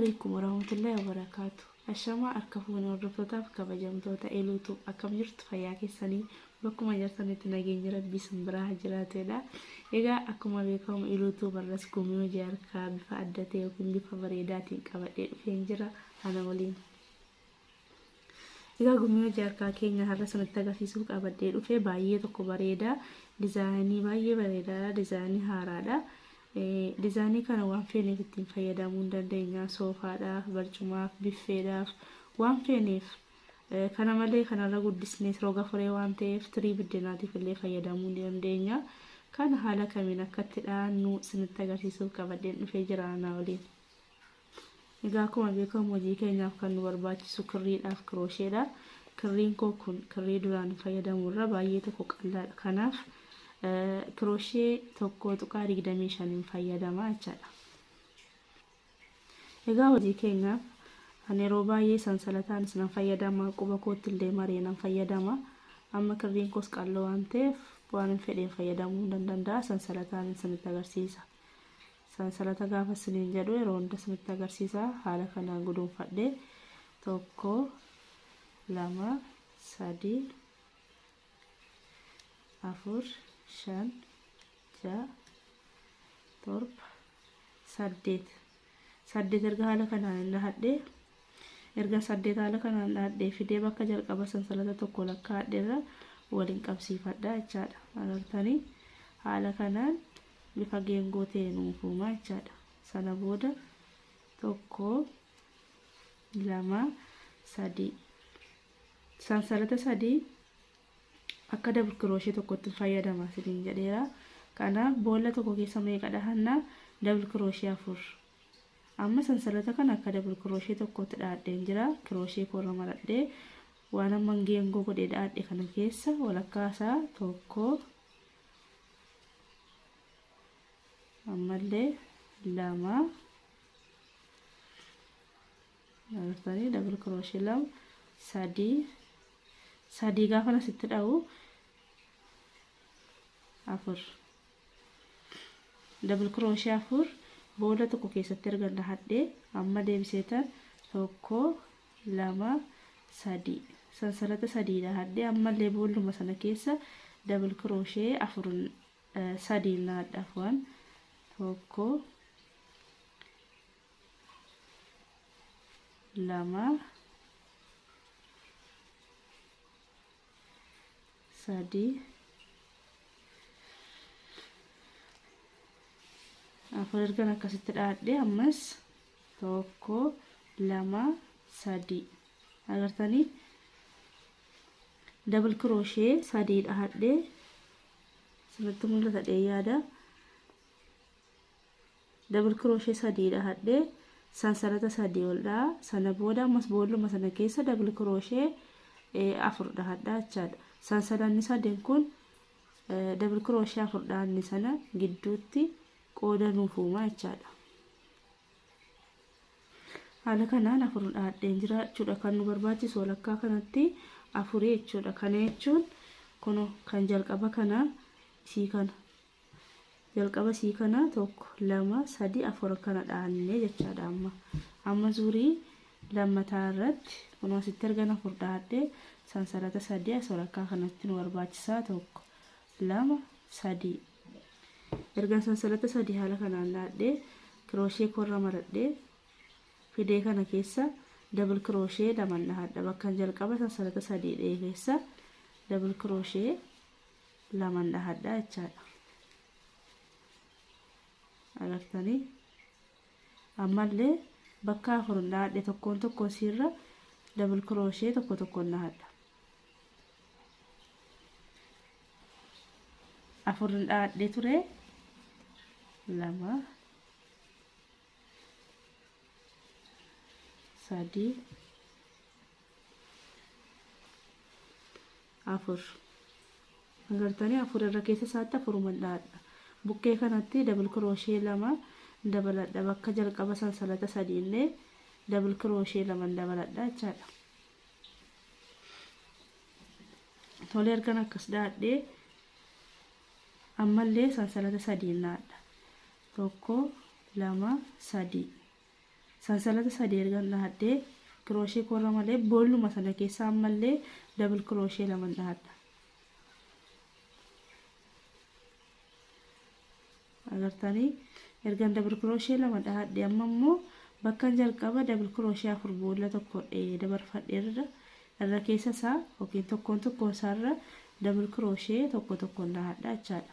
عليكم ورحمة الله وبركاته. الشمع أركفون والرفضة كبجمتوتا إلوتو أكم جرت فياكي سني بكم جرتني تناجين ربي سنبراه جراتنا إذا أكم بكم إلوتو برسكم يوجاركا بفعدتي وكم بفبريداتي كبدي فينجرا أنا ولين إذا قم يوجاركا كينيا هرسن التغفيسو كبدي وفي باية كبريدا ديزايني باية بريدا ديزايني هارادا dizaayinii kana waan feeneef ittiin fayyadamuu dandeenya. Soofaadhaaf, barcumaaf, biffeedhaaf waan feeneef kana malee kanarra guddisnee roga furee waan ta'eef tirii biddeenaatiif illee fayyadamuu dandeenya. Kana haala kamiin akka itti dhaannu isinitti agarsiisuuf qabadheen dhufee jira ana waliin. Egaa akkuma beekamu hojii keenyaaf kan nu barbaachisu kirriidhaaf kiroosheedha. Kirriin koo kun kirrii duraan fayyadamurra baay'ee tokko qal'aadha. Kanaaf kiroshee tokko tuqaa 25 fayyadama jechaadha. Egaa hojii keenyaaf ani yeroo baay'ee sansalataan isaan fayyadama, quba kootti illee mareenan fayyadama. Amma kirriin koos qal'oo waan ta'eef waan fedheen fayyadamuu danda'a. Sansalataan isinitti agarsiisa. Sansalata gaafa isiniin jedhu yeroo hunda isinitti agarsiisa. Haala kanaan guduunfadhee 1 2 3 4 5 6 7 8 erga haala kanaan dhahadhee erga 8 haala kanaan dhahadhee fidee bakka jalqaba sansalata tokko lakkaa'adheerra waliin qabsiifadha jechaadha. Agartanii haala kanaan bifa geengoo ta'een uufuma jechaadha. Sana booda 1 2 3 sansalata 3 akka dabal kiroshee tokkotti fayyadama isiniin jedheera. Kanaaf boolla tokko keessa meeqa dhahanna dabal kiroshee 4. Amma sansalata kana akka dabal kiroshee tokkotti dhaadheen jira. Kiroshee korra maradhee waan amma geengoo godhee dhaadhe kana keessa walakkaasaa 1 ammallee 2 agartanii dabal kiroshee 2 3 gaafa nasitti dha'u 4 dabal kiroshee 4 boolla tokko keessatti erga dhahadhee amma deebiseetan 1 2 3 sansalata 3 dhahadhee ammallee boolluma sana keessa dabal kiroshee 4 3 naadhaaf waan 1 2 3 4 erga akkasitti dhaadhee ammas 1 2 3 agartanii dabal kiroshee 3 dhahadhee sirriitti mul'ata yaada. Dabal kiroshee 3 dhahadhee sansalata 3 ol dha'a. Sana booda ammas boolluma sana keessa dabal kiroshee 4 dhahadha jechaadha. Sansalanni 3 kun dabal kiroshee 4 dhaanni sana gidduutti qooda nuufuma jechaadha. Haala kanaan 4 dhaadheen jira jechuudha. Kan nu barbaachisu walakkaa kanatti 4 jechuudha. Kana jechuun kun kan jalqaba kana sii kana jalqaba sii kana 1 2 3 4 kana dhaannee jechaadha. Amma zuurii lammataa irratti kun asitti erga 4 dhaadhee sansalata 3 as walakkaa kanatti nu barbaachisaa 1 2 3 erga sansalata 3 haala kanaan dhaadhee kiroshee korra maradhee fidee kana keessa dabal kiroshee 2 dhahadha. Bakka jalqaba sansalata 3 dhee keessa dabal kiroshee 2 dhahadha jechaadha. Agartanii ammallee bakka 4 dhaadhee tokkoon tokkoon sirra dabal kiroshee tokkoon dhahadha. 4 dhaadhee ture 2 3 4 agartanii 4 irra keessa isaatti 4 dhaadha. Bukkee kanatti dabal kiroshee 2 dabaladha. Bakka jalqaba sansalata 3 illee dabal kiroshee 2 dabaladha jechaadha. Tolee ergan akkas dhaadhee ammallee sansalata 3 naadha. 1 2 3 sansalata sadii ergan dhahadhee crochet korra malee boolluma sana keessa ammallee double crochet lama dhahadha. agartanii ergan double crochet lama dhahadhee amma immoo bakka jalqaba double crochet afur boolla tokko dabarfadhee irra keessa isaa yookiin tokkoon isaarra double crochet tokko dhahadha jechaadha.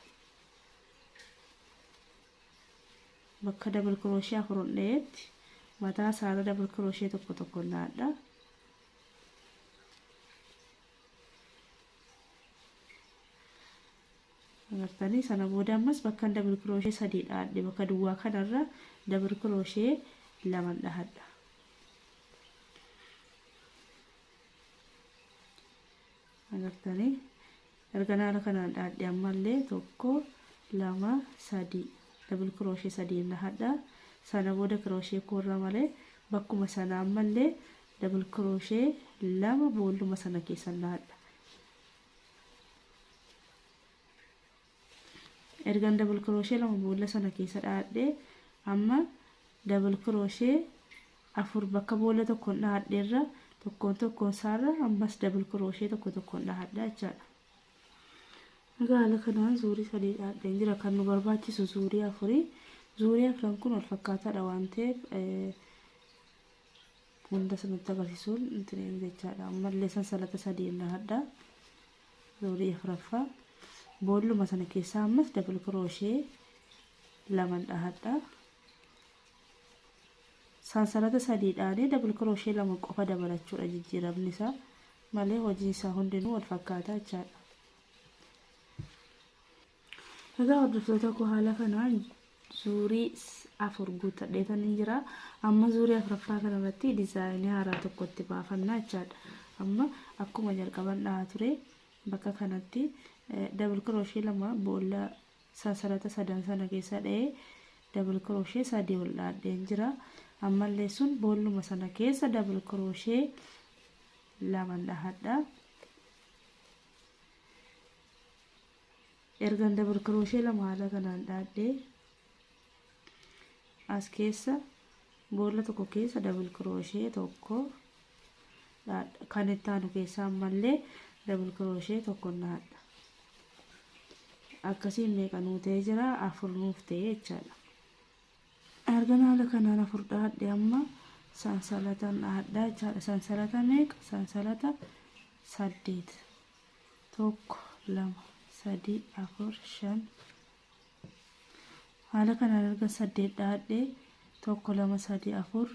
bakka double crochet afur dheetti mataa isaarra double crochet tokko dhahadha. agartanii sana booda ammas bakka double crochet sadii dhahadhe bakka duwwaa kanarra double crochet lama dhahadha. agartanii erga haala kanaan dhahadhe ammallee tokko lama sadii double crochet sadii dhahadha. sana booda crochet korra malee bakkuma sana ammallee double crochet lama boolluma sana keessa dhahadha. ergan double crochet lama boolla sana keessa dhahadhe amma double crochet afur bakka boolla tokko dhahadhe irra tokkoon isaarra ammas double crochet tokko dhahadha jechaadha. haala kanaan zuurii sadii dhahadheen jira. kan nu barbaachisu zuurii afurii. zuurii afran kun wal fakkaataadha waan ta'eef hunda sanatti agarsiisuun intiin jechaadha. ammallee sansalata sadii dhahadha zuurii afuraffaa. boolluma sana keessa ammas double crochet lama dhahadha. sansalata sadii dhaanee double crochet lama qofa dabalachuudha jijjiiramni isaa malee hojii isaa hundinuu wal fakkaataa jechaadha. egaa hordoftoota koo haala kanaan zuurii afur guuttadheetan jira. amma zuurii afuraffaa kanarratti dizaayinii haaraa tokkotti baafannaa jechaadha. amma akkuma jalqaban dhahaa ture bakka kanatti double crochet lama boolla sansalata sadan sana keessa dha'ee double crochet sadii ol dhahadheen jira. ammallee sun boolluma sana keessa double crochet lama dhahadha. ergan double crochet lama haala kanaan dhahadhee as keessa boolla tokko keessa double crochet tokko kan itti aanu keessa ammallee double crochet tokko dhahadha. akkasiin meeqa nuu ta'ee jira? afur nuuf ta'ee jechaadha. ergan haala kanaan afur dhahadhe amma sansalatan dhahadha jechaadha. sansalata meeqa? sansalata 8 tokko lama sadii afur shan. haala kanaan erga 8 dhahadhe tokko lama sadii afur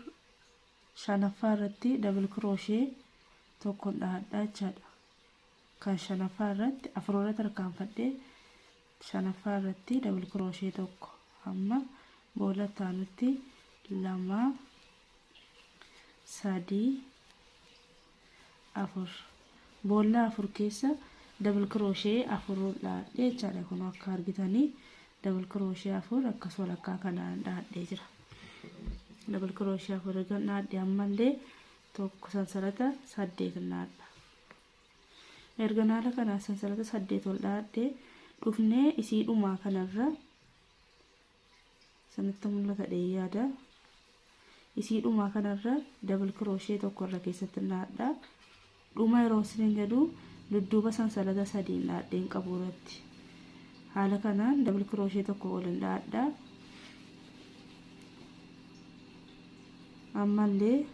shanaffaa irratti double crochet tokko dhahadha jechaadha. kan shanaffaa irratti afurorra tarkaanfadhee shanaffaa irratti double crochet tokko. amma boolla taanutti lama sadii afur boolla afur keessa double crochet afur dhahadhe jechaadha. kun akka argitanii double crochet afur akkas walakkaa kanaan dhahadhee jira. double crochet afur erga dhahadhe ammallee tokko sansalata 8 dhahadha. erga haala kanaan sansalata 8 ol dhahadhe dhufnee isii dhumaa kanarra sanatti mul'ata dheeyyaadha. isii dhumaa kanarra double crochet tokko irra keessatti dhahadha. dhuma yeroo isin jedhu dudduuba sansalata 3 dhahadheen qabu irratti haala kanaan double crochet tokko ol dhahadha. ammallee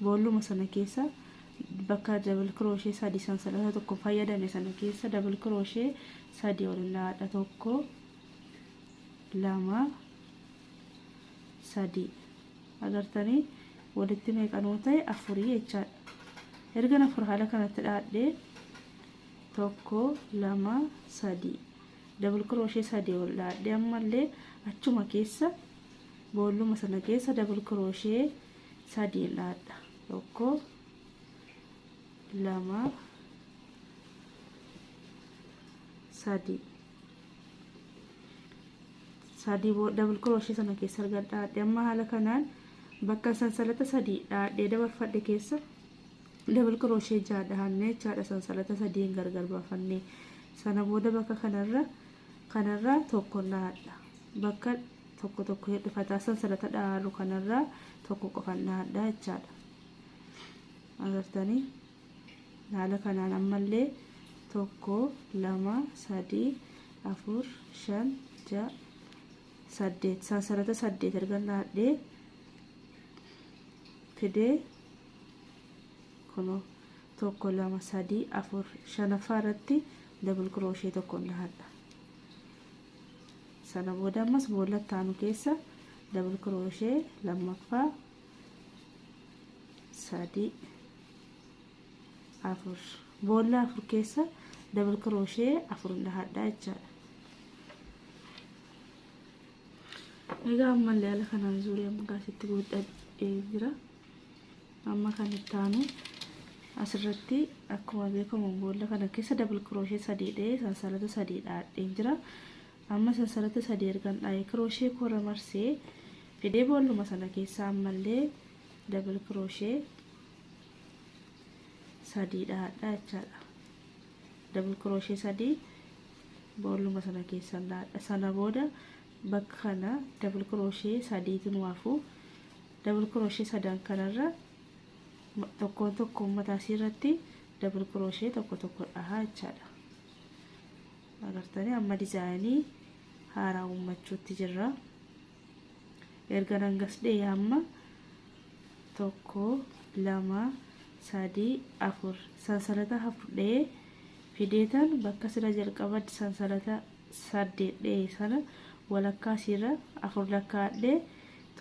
boolluma sana keessa bakka double crochet sadii sansalata tokko fayyadame sana keessa double crochet sadii ol dhahadha. tokko lama sadii. agartanii walitti meeqa nuu ta'e? afurii jechaadha. erga afur haala kanatti dhahadhe tokko lama sadii double crochet sadii ol dhahadhe ammallee achuma keessa boolluma sana keessa double crochet sadii dhahadha. tokko lama sadii double crochet sana keessa erga dhahadhe amma haala kanaan bakka sansalata 3 dhahadhee dabarfadhe keessa double crochet 6 dhahannee jechaadha. sansalata 3 gargar baafannee sana booda bakka kanarra tokko dhahadha. bakka tokko tokko hir'ifataa sansalata dhaaru kanarraa tokko qofan dhaadhaa jechaadha. agartanii haala kanaan ammallee 1 2 3 4 5 6 8 sansalata 8 erga dhaadhee fidee kuno 1 2 3 4 shanaffaa irratti double crochet tokko dhaadha. sana booda ammas boolla taanu keessa double crochet lammaffaa 3 4 boolla 4 keessa double crochet 4 dhaadha jechaadha. egaa ammallee haala kanaan zuurii amma gaasitti godhadhee jira. amma kan itti aanu asirratti akkuma beekamu boolla kana keessa double crochet 3 sansalata 3 dhaadhee jira. amma sansalata 3 ergan dhaa'ee crochet koora marsee fidee boolluma sana keessa ammallee double crochet 3 dhaadhaa jechaadha. double crochet 3 boolluma sana keessa dhaadha. sana booda bakka kana double crochet 3 tunuufu double crochet 3 kanarra tokko mataa irratti double crochet tokko dhahaa jechaadha. agartanii amma dizaayinii haaraa uummachuutti jirra. erga nangasdhee amma 1 2 3 4 sansalata 4 fideetan bakka sira jalqaba sansalata 8 sana walakkaasirra 4 lakkaadhee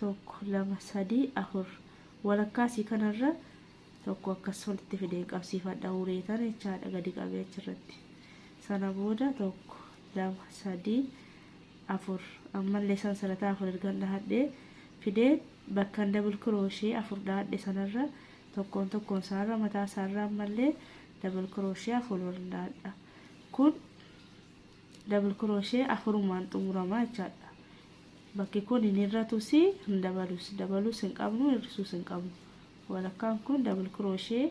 1 2 3 4 walakkaasii kanarra tokko akkas walitti fidee qabsiifadha ureetan jechaadha gadi qabee achirratti. sana booda 1 2 3 4 ammallee sansalata 4 erga dhaadhee fidee bakka double crochet 4 dhaadhe sanarra tokkoon isaarra mataa isaarra ammallee double crochet 4 dhaadha. kun double crochet 4 xumurama jechaadha. bakki kun inirratusi dabalus hin qabnu hir'isuus hin qabnu. walakkaan kun double crochet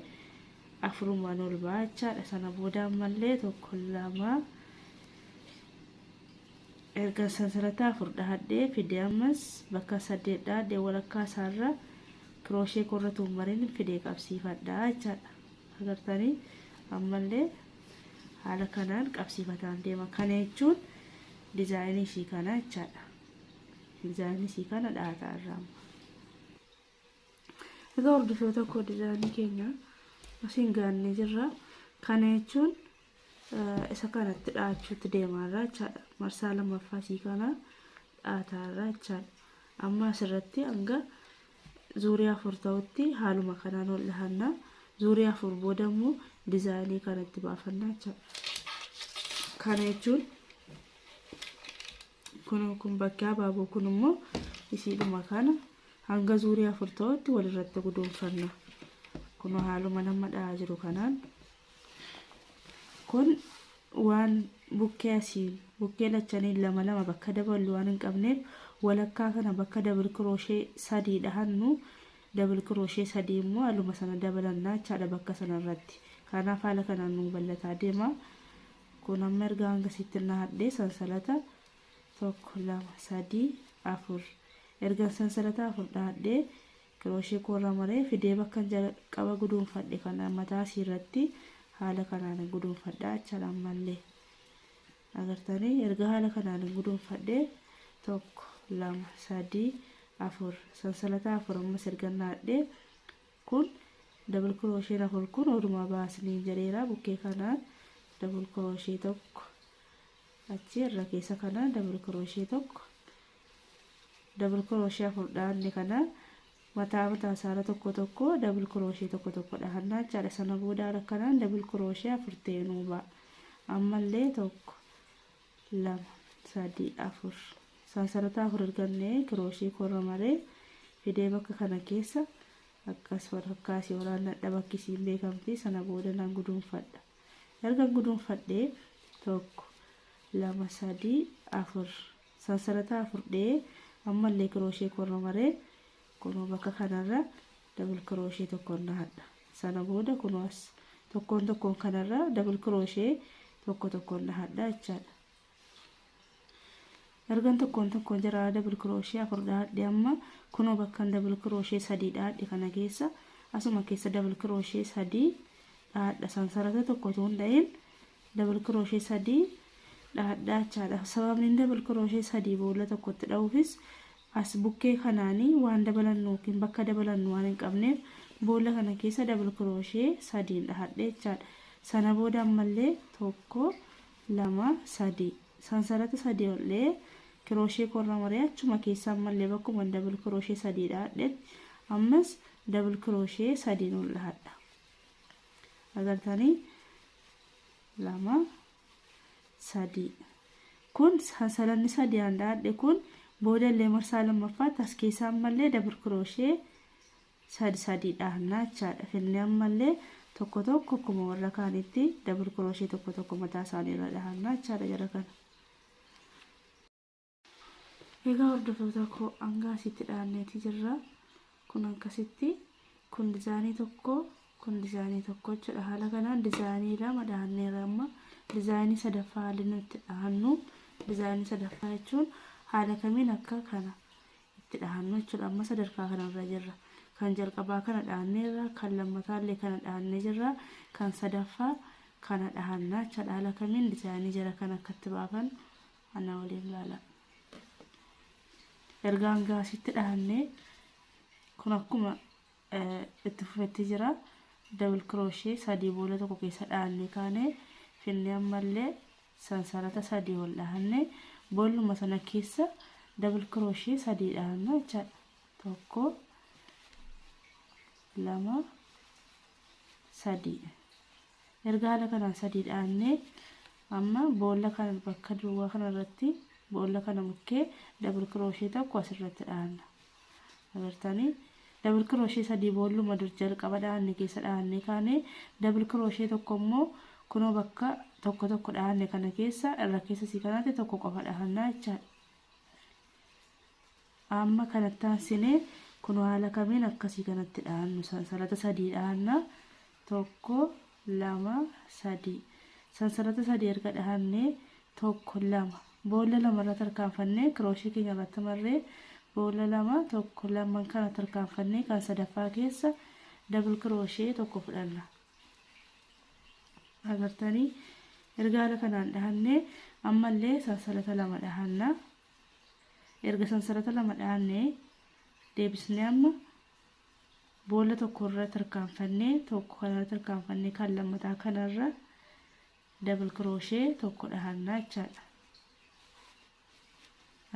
4 ol ba'a jechaadha. sana booda ammallee 1 2 erga sansalata 4 dhaadhee fidee ammas bakka 8 dhaadhee walakkaa isaarra crochet korra tumariin fidee qabsiifadha jechaadha. agartanii ammallee haala kanaan qabsiifataan deema. kana jechuun dizaayinii ishii kana jechaadha. dizaayinii ishii kana dhaataa irraa egaa hordoftoota tokko dizaayinii keenya asiin gaannee jirra. kana jechuun isa kanatti dhaachuutti deemaarra jechaadha. marsaa lammaffaa ishii kana dhaataarra jechaadha. amma asirratti hanga zuurii 4 ta'utti haaluma kanaan ol dhahanna. zuurii 4 booda immoo dizaayinii kanatti baafanna jechaadha. kana jechuun kun bakka abaaboo kun immoo isiidhuma kana hanga zuurii 4 ta'utti walirratti guduunfanna. kun haaluma nama dhahaa jiru kanaan kun waan bukkee lachanii lama bakka daballu waan hin qabneef walakkaa kana bakka double crochet 3 dhahannu double crochet 3 immoo haaluma sana dabalannaa jechaadha bakka sanarratti. kanaaf haala kanaan nu bal'ataa deema. kun amma erga hanga sitti dhaadhee sansalata 1 2 3 4 erga sansalata 4 dhaadhee crochet koora maree fidee bakka jalqaba guduunfadhe kana mataa irratti haala kanaan guduunfadha jechaadha. ammallee agartanii erga haala kanaan guduunfadhe 1 2 3 4 sansalata 4 ammas erga dhaadhee kun double crochet 4 kun oduma baasnii jedheera. bukkee kanaan double crochet tokko achi irra keessa kanaan double crochet tokko double crochet 4 dhaanne kana mataa isaarra tokko double crochet tokko dhahanna jechaadha. sana booda haala kanaan double crochet 4 ta'uu ba'a. ammallee 1 2 3 4 sansalata 4 ergannee crochet koora maree fidee bakka kana keessa akkas walakkaasii waraanadha bakki isiin beekamti. sana booda nan guduunfadha. erga guduunfadhee 1 2 3 4 sansalata 4 ammallee crochet koora maree kun bakka kanarra double crochet tokko dhaadha. sana booda kun as tokkoon kanarra double crochet tokko dhaadha jechaadha. ergan tokkoon jira double crochet afur dhaadhe amma kunoo bakka double crochet sadii dhaadhe kana keessa asuma keessa double crochet sadii dhaadha sansarata tokko tuun dha'in double crochet sadii dhaadhaa chaadha sababni double crochet sadii boolla tokkotti dha'uufis as bukkee kanaanii waan dabalannu yookiin bakka dabalannu waan hin qabneef boolla kana keessa double crochet sadiin dhaadhe chaadha sana booda ammallee tokko lama sadii sansarata sadii ollee crochet korra maree achuma keessa ammallee bakkuma double crochet sadii dhaadhe ammas double crochet sadiin ol dhaadha agartanii lama sadii kun sansalanni sadii dhaadhe kun booda illee marsaa lammaffaatti as keessa ammallee double crochet sadii dhaannaa chaadha finne ammallee tokko akkuma warra kaanitti double crochet tokko mataa isaanii irra dhaannaa chaadha jara kana. Egaa hordoftoota koo hanga asitti dhaanneeti jirra kun akkasitti kun dizaayinii tokko jechuudha haala kanaan dizaayinii lama dhaanneerra amma dizaayinii sadaffaa haalli nuti dhaannu dizaayinii sadaffaa jechuun haala kamiin akka kana itti dhaannu jechuudha amma sadarkaa kanarra jirra kan jalqabaa kana dhaanneerra kan lammataallee kana dhaannee jirra kan sadaffaa kana dhaannaa jechuudha haala kamiin dizaayinii jara kana akkatti baafan ana waliin ilaala. Ergaan gaasitti dhaannee kun akkuma itti fufetti jira double crochet sadii boolla tokko keessa dhaannee kaane finne ammallee sansarata sadii ol dhaanne boolluma sana keessa double crochet sadii dhaannaa jechaadha tokko lama sadii erga haala kanaan sadii dhaannee amma boolla kana bakka duwwaa kana irratti boolla kana mukkee double crochet tokko asirratti dhaanna agartanii double crochet sadii boolluma dur jalqaba dhaanne keessa dhaanne kaane double crochet tokko immoo kunoo bakka tokko dhaanne kana keessa irra keessa si kanaatti tokko qofa dhaannaa jechaadha amma kanatti aansinee kunoo haala kamiin akkasii kanatti dhaannu sansalata sadii dhaanna tokko lama sadii sansalata sadii erga dhaannee tokko lama boolla lama irra tarkaanfannee crochet keenya irratti marree boolla lama tokko lamaan kana tarkaanfannee kan sadaffaa keessa double crochet tokko fudhanna agartanii erga haala kanaan dhaannee ammallee sansalata lama dhaanna erga sansalata lama dhaannee deebisnee amma boolla tokko irra tarkaanfannee tokko kana tarkaanfannee kan lammataa kanarra double crochet tokko dhaanna jechaadha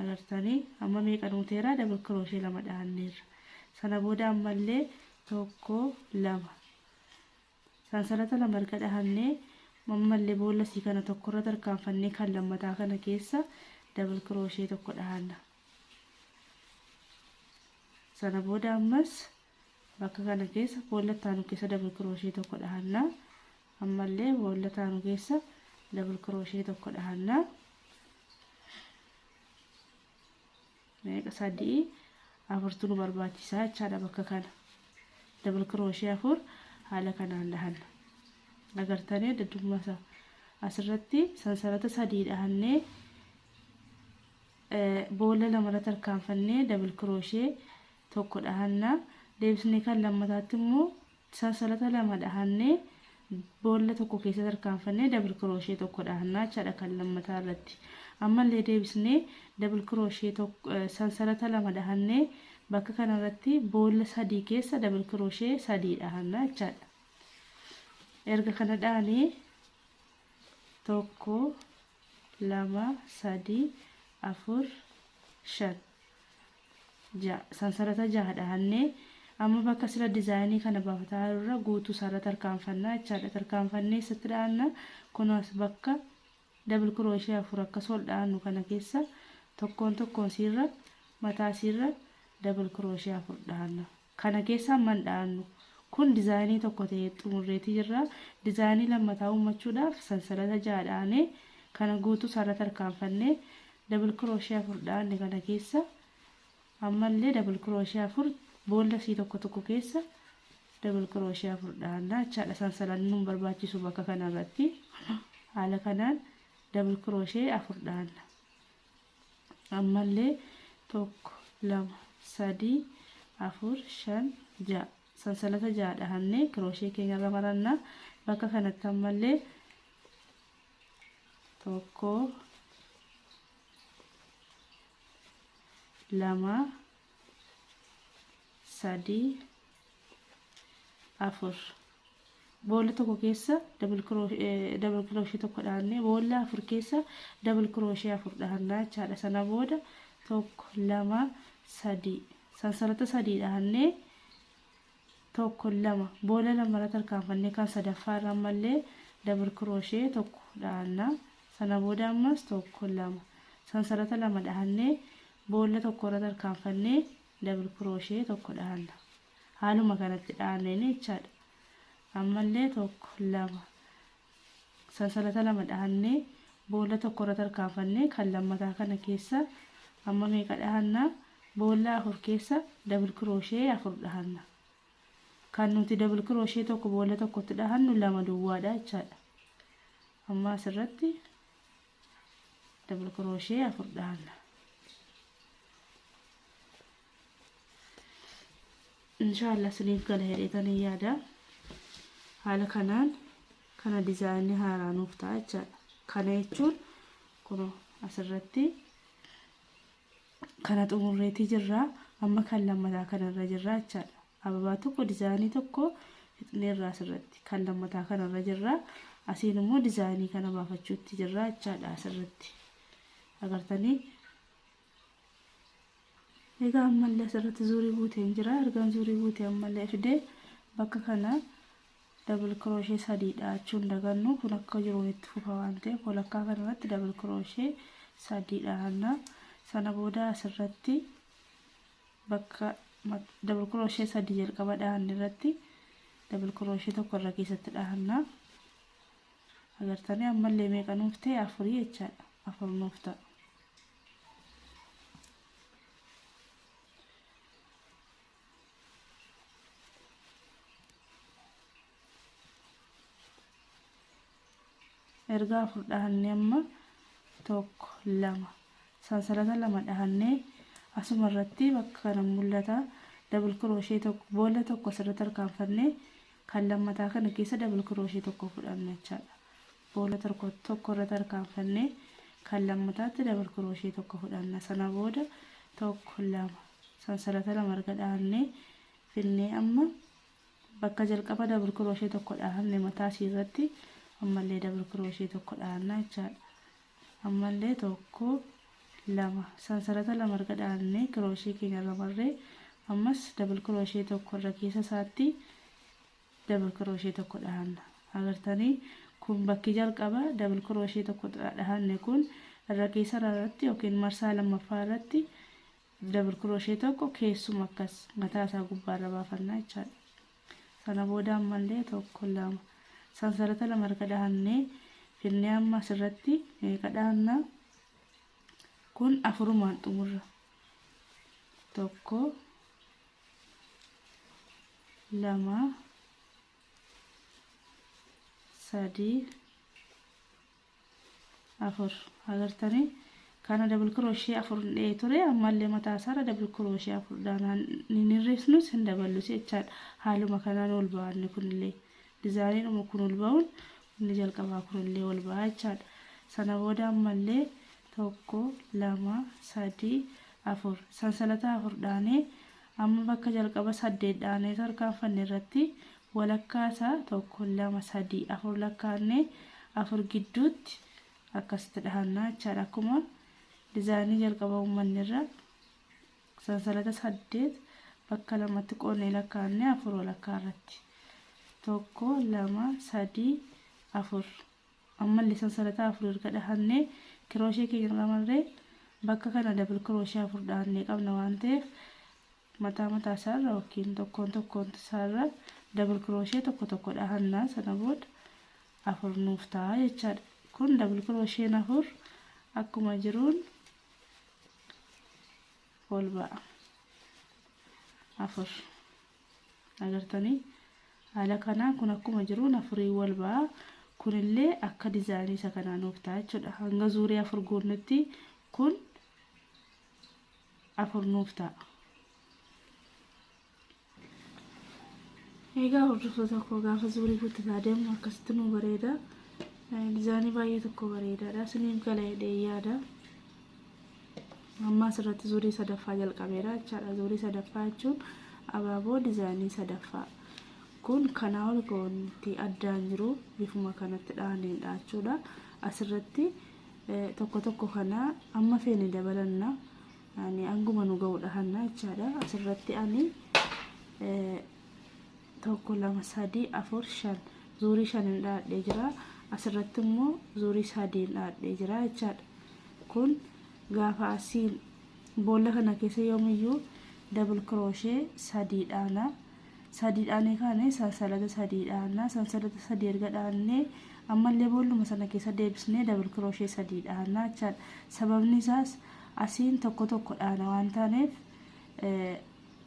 agartanii amma meeqa nuuteera double crochet lama dhaanneerra sana booda ammallee tokko lama sansalata lama erga dhaannee ammallee boolla sii kana tokko irra tarkaanfannee kan lammataa kana keessa double crochet tokko dhaanna sana booda ammas bakka kana keessa boolla taanu keessa double crochet tokko dhaanna ammallee boolla taanu keessa double crochet tokko dhaanna meeqa sadii afurtu nu barbaachisaa jechaadha bakka kana double crochet afur haala kanaan dhahanna agartanii daddummaa asirratti sansalata sadii dhahannee boolla lama irra tarkaanfannee double crochet tokko dhahanna deebisnee kan lammataatti immoo sansalata lama dhahannee boolla tokko keessa tarkaanfannee double crochet tokko dhahanna jechaadha kan lammataa irratti ammallee deebisnee double crochet tokko sansalata lama dhahannee bakka kanarratti boolla sadii keessa double crochet sadii dhahanna jechaadha erga kana dhaanee tokko lama sadii afur shan sansalata jaha dhahannee amma bakka sila dizaayinii kana baafataa irra guutuu isaarra tarkaanfannaa jechaadha tarkaanfannee sitti dhaanna kunis bakka double crochet afur akkas ol dhaannu kana keessa tokkoon siirra mataa siirra double crochet afur dhaanna kana keessa amman dhaannu kun dizaayinii tokko ta'ee xumurreetii jirra dizaayinii lammataa uummachuudhaaf sansalata jaha dhaanee kana guutuu isaarra tarkaanfannee double crochet afur dhaanne kana keessa ammallee double crochet afur boolla sii tokko keessa double crochet afur dhaanna jechaadha sansalanni nu barbaachisu bakka kanarratti haala kanaan double crochet afur dhaanna ammallee 1 2 3 4 5 6 sansalata 6 dhahannee kiroshee keenya irra maranna bakka kanatti ammallee 1 2 3 4 boolla tokko keessa double crochet tokko dhahannee boolla 4 keessa double crochet 4 dhahannaa jechaadha. Sana booda 1 2 3 sansalata 3 dhahannee 1 2 boolla lamarra tarkaanfannee kan sadaffaa irra ammallee double crochet tokko dhahannaa. Sana booda ammas 1 2 sansalata 2 dhahannee boolla tokko irra tarkaanfannee double crochet tokko dhahanna. Haaluma kanatti dhahannee jechaadha. ammallee 1 2 sansalata 2 dhahannee boolla tokko irra tarkaanfannee kan lammataa kana keessa amma meeqa dhahanna boolla 4 keessa double crochet 4 dhahanna. Kan nuti double crochet tokko boolla tokkotti dhahannu 2 duwwaadha jechaadha. Amma asirratti double crochet 4 dhahanna. Inshallah siniif gala hedheetanii yaada. Haala kanaan kana dizaayinii haaraa nuuf ta'a jechaadha. Kana jechuun kun asirratti kana xumurreetii jirra amma kan lammataa kanarra jirra jechaadha. Ababaa tokko dizaayinii tokko fixneerra asirratti kan lammataa kanarra jirra. Asiin immoo dizaayinii kana baafachuutti jirra jechaadha asirratti. Agartanii egaa ammallee asirratti zuurii guuteen jira. Ergaan zuurii guutee ammallee fidee bakka kana double crochet 3 dhaachuun dagannu kun akka jiruun itti fufa waan ta'eef walakkaa kanarratti double crochet 3 dhahanna. Sana booda asirratti bakka double crochet 3 jalqaba dhahanne irratti double crochet tokko irra keessatti dhahanna. Agartanii ammallee meeqa nuuf ta'e 4 jechaadha. 4 nuuf ta'a. erga 4 dhahannee amma 1 2 sansalata 2 dhahannee asuma irratti bakka kana mul'ata double crochet tokko boolla tokko asirratti tarkaanfannee kan lammataa kana keessa double crochet tokko fudhanna jechaadha. Boolla tokko irra tarkaanfannee kan lammataatti double crochet tokko fudhanna. Sana booda 1 2 sansalata 2 erga dhahannee finnee amma bakka jalqaba double crochet tokko dhahanne mataa isii irratti ammallee double crochet tokko dhahanna jechaadha. Ammallee 1 2 sansalata 2 erga dhahannee crochet keenya irra marree ammas double crochet tokko irra keessa isaatti double crochet tokko dhahanna. Agartanii kun bakki jalqaba double crochet tokko dhahanne kun irra keessa irratti yookiin marsaa lammaffaa irratti double crochet tokko keessuma akkas mataa isaa gubbaarra baafanna jechaadha. Sana booda ammallee 1 2 sansalata 2 erga dhahannee finnee amma asirratti meeqa dhahanna kun 4 xumurra 1 2 3 4 agartanii kana double crochet 4 ture ammallee mataa isaarra double crochet 4 dhaanaan ni hir'isnus hin dabalus jechaadha. Haaluma kanaan ol ba'anne kunillee dizaayiniin kun ol ba'uun inni jalqabaa kunillee ol ba'a jechaadha. Sana booda ammallee 1 2 3 4 sansalata 4 dhaanee amma bakka jalqaba 8 dhaanee tarkaanfanne irratti walakkaa isaa 1 2 3 4 lakkaannee 4 gidduutti akkasitti dhahannaa jechaadha. Akkuma dizaayinii jalqaba uummanni irra sansalata 8 bakka lamatti qoonnee lakkaannee 4 walakkaa irratti 1 2 3 4 ammallee sansalata 4 erga dhahannee crochet keenya irra marree bakka kana double crochet 4 dhahannee qabna waan ta'eef mataa isaarra yookiin tokkoon isaarra double crochet tokko dhahannaa. Sana booda 4 nuuf ta'a jechaadha. Kun double crochet 4 akkuma jiruun ol ba'a 4 agartanii haala kanaan kun akkuma jiruun 4 wal ba'a. Kunillee akka dizaayinii isa kanaa nuuf ta'a jechuudha. Hanga zuurii 4 goonnetti kun afur nuuf ta'a. Egaa hordoftoota koo gaafa zuurii guuttataa deemu akkasitti nu bareeda. Dizaayinii baay'ee tokko bareedaadha. Isiniif gala jedhee yaada. Amma asirratti zuurii sadaffaa jalqabeera jechaadha. Zuurii sadaffaa jechuun abaaboo dizaayinii sadaffaa. Kun kanaa ol goonti addaan jiru bifuma kanatti dhaanneedha jechuudha. Asirratti tokko tokko kana amma feene dabalanna. Ani anguma nu ga'uudha hanna jechaadha. Asirratti ani tokko lama sadii afur shan zuurii shanin dhaadhee jira. Asirratti immoo zuurii sadiin dhaadhee jira jechaadha. Kun gaafa asiin boolla kana keessa yoomiyyuu double crochet sadii dhaana. Sadii dhaanee kaane sansalata sadii dhaana. Sansalata sadii erga dhaannee ammallee boolluma sana keessa deebisnee double crochet sadii dhaana jechaadha. Sababni isaas asiin tokko tokko dhaana waan taaneef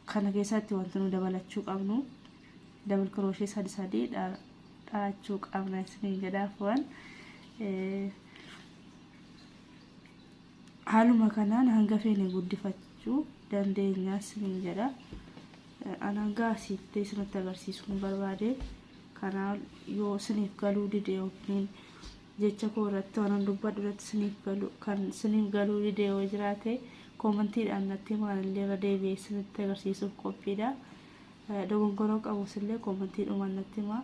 kana keessatti wanti nu dabalachuu qabnu double crochet sadii dhaachuu qabna isiniin jedhaaf waan haaluma kanaan hanga feene guddifachuu dandeenya isiniin jedha. Hanga asitti isinitti agarsiisuun barbaade kana yoo isiniif galuu dide yookiin jecha koo irratti waan dubbadhu irratti isiniif galuu dide yoo jiraate koomentiidhaan natti maalillee irra deebi'ee isinitti agarsiisuuf qophiidha. Dogongoroo qabus illee koomentiidhumaan natti himaa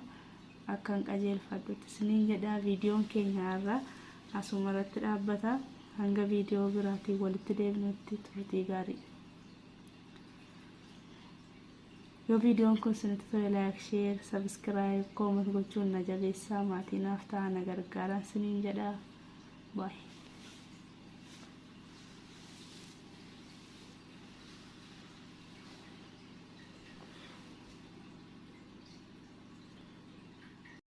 akkan qajeelfadhutti isiniin jedha. Viidiyoon keenya irraa asuma irratti dhaabbata. Hanga viidiyoo biraatiin walitti deebinutti turtii gaarii. Yoo viidiyoon kun isinitti tole like, share, subscribe, comment gochuun na jabeessaa maatii naaf ta'a na gargaara isiniin jedha. Bye.